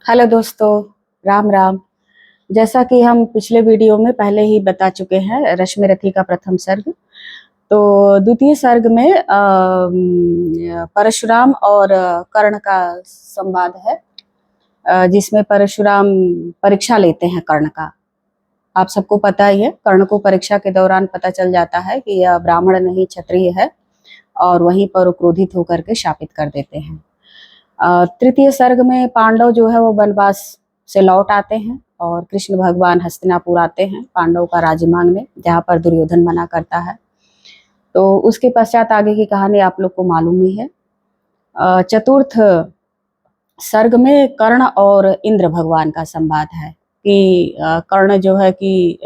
Hello दोस्तों, राम राम। जैसा कि हम पिछले वीडियो में पहले ही बता चुके हैं, रश्मि रथी का प्रथम सर्ग। तो द्वितीय सर्ग में परशुराम और कर्ण का संवाद है, जिसमें परशुराम परीक्षा लेते हैं कर्ण का। आप सबको पता ही है, कर्ण को परीक्षा के दौरान पता चल जाता है कि यह ब्राह्मण नहीं क्षत्रिय है, और वहीं पर वो क्रोधित होकर के शापित कर देते हैं। तृतीय सर्ग में पांडव जो है वो वनवास से लौट आते हैं और कृष्ण भगवान हस्तिनापुर आते हैं पांडव का राज्य मांगने, जहाँ पर दुर्योधन मना करता है। तो उसके पश्चात आगे की कहानी आप लोग को मालूम ही है। चतुर्थ सर्ग में कर्ण और इंद्र भगवान का संवाद है कि कर्ण जो है कि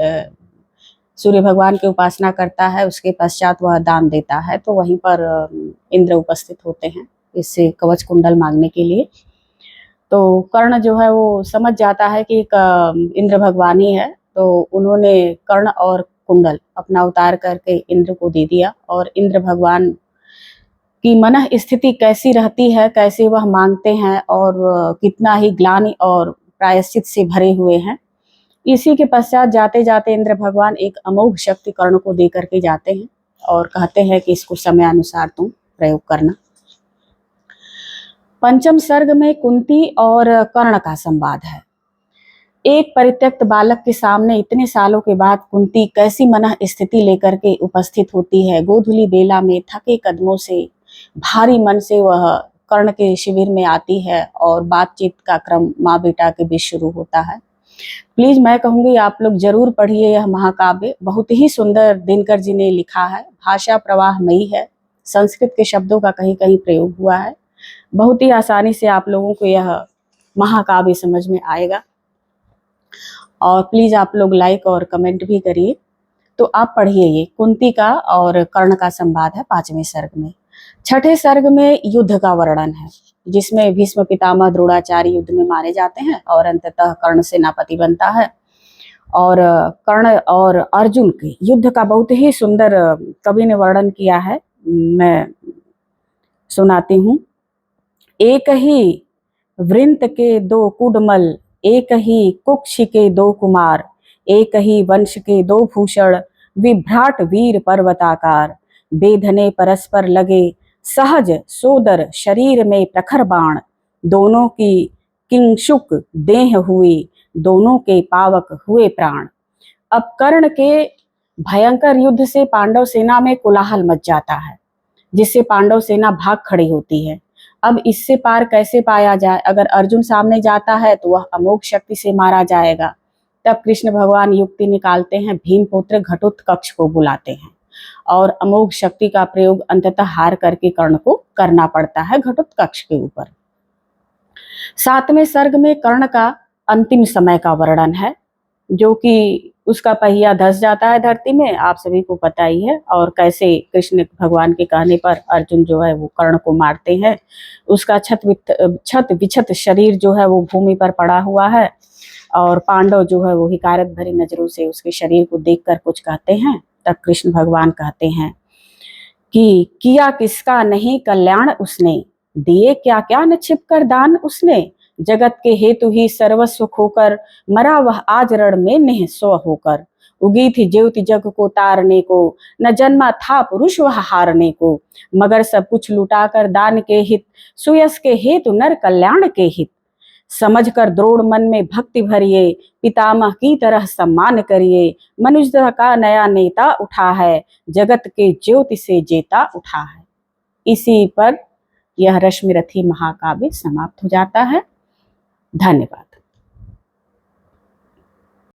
सूर्य भगवान की उपासना करता है, उसके पश्चात वह दान देता है। तो वहीं पर इंद्र उपस्थित होते हैं इससे कवच कुंडल मांगने के लिए। तो कर्ण जो है वो समझ जाता है कि इंद्र भगवान ही है, तो उन्होंने कर्ण और कुंडल अपना उतार करके इंद्र को दे दिया। और इंद्र भगवान की मन स्थिति कैसी रहती है, कैसे वह मांगते हैं और कितना ही ग्लानि और प्रायश्चित से भरे हुए हैं। इसी के पश्चात जाते जाते इंद्र भगवान एक अमोघ शक्ति कर्ण को दे करके जाते हैं और कहते हैं कि इसको समय अनुसार तुम प्रयोग करना। पंचम सर्ग में कुंती और कर्ण का संवाद है। एक परित्यक्त बालक के सामने इतने सालों के बाद कुंती कैसी मन स्थिति लेकर के उपस्थित होती है। गोधूली बेला में थके कदमों से, भारी मन से वह कर्ण के शिविर में आती है और बातचीत का क्रम माँ बेटा के बीच शुरू होता है। प्लीज मैं कहूंगी आप लोग जरूर पढ़िए यह महाकाव्य, बहुत ही सुंदर दिनकर जी ने लिखा है। भाषा प्रवाहमयी है, संस्कृत के शब्दों का कहीं कहीं प्रयोग हुआ है। बहुत ही आसानी से आप लोगों को यह महाकाव्य समझ में आएगा। और प्लीज आप लोग लाइक और कमेंट भी करिए। तो आप पढ़िए, ये कुंती का और कर्ण का संवाद है पांचवें सर्ग में। छठे सर्ग में युद्ध का वर्णन है, जिसमें भीष्म पितामह द्रोणाचार्य युद्ध में मारे जाते हैं और अंततः कर्ण सेनापति बनता है। और कर्ण और अर्जुन के युद्ध का बहुत ही सुंदर कवि ने वर्णन किया है, मैं सुनाती हूँ। एक ही वृंत के दो कुडमल, एक ही कुक्ष के दो कुमार, एक ही वंश के दो भूषण, विभ्राट वीर पर्वताकार, बेधने परस्पर लगे सहज सोदर, शरीर में प्रखर बाण, दोनों की किंशुक देह हुई, दोनों के पावक हुए प्राण। अब कर्ण के भयंकर युद्ध से पांडव सेना में कोलाहल मच जाता है, जिससे पांडव सेना भाग खड़ी होती है। अब इससे पार कैसे पाया जाए? अगर अर्जुन सामने जाता है तो वह अमोघ शक्ति से मारा जाएगा। तब कृष्ण भगवान युक्ति निकालते हैं, भीमपुत्र घटोत्कच को बुलाते हैं और अमोघ शक्ति का प्रयोग अंततः हार करके कर्ण को करना पड़ता है घटोत्कच के ऊपर। सातवें सर्ग में कर्ण का अंतिम समय का वर्णन है, जो कि उसका पहिया धस जाता है धरती में, आप सभी को पता ही है। और कैसे कृष्ण भगवान के कहने पर अर्जुन जो है वो कर्ण को मारते हैं। उसका छत विछत शरीर जो है वो भूमि पर पड़ा हुआ है और पांडव जो है वो हिकारत भरी नजरों से उसके शरीर को देखकर कुछ कहते हैं। तब कृष्ण भगवान कहते हैं कि किया किसका नहीं कल्याण उसने, दिए क्या क्या न छिप कर दान उसने, जगत के हेतु ही सर्वस्व खोकर, मरा वह आज रण में निःस्व होकर। उगी थी ज्योति जग को तारने को, न जन्मा था पुरुष वह हारने को, मगर सब कुछ लुटाकर दान के हित, सुयस के हेतु नर कल्याण के हित। समझ कर द्रोण मन में भक्ति भरिए, पितामह की तरह सम्मान करिए, मनुष्य का नया नेता उठा है, जगत के ज्योति से जेता उठा है। इसी पर यह रश्मि रथी महाकाव्य समाप्त हो जाता है। धन्यवाद।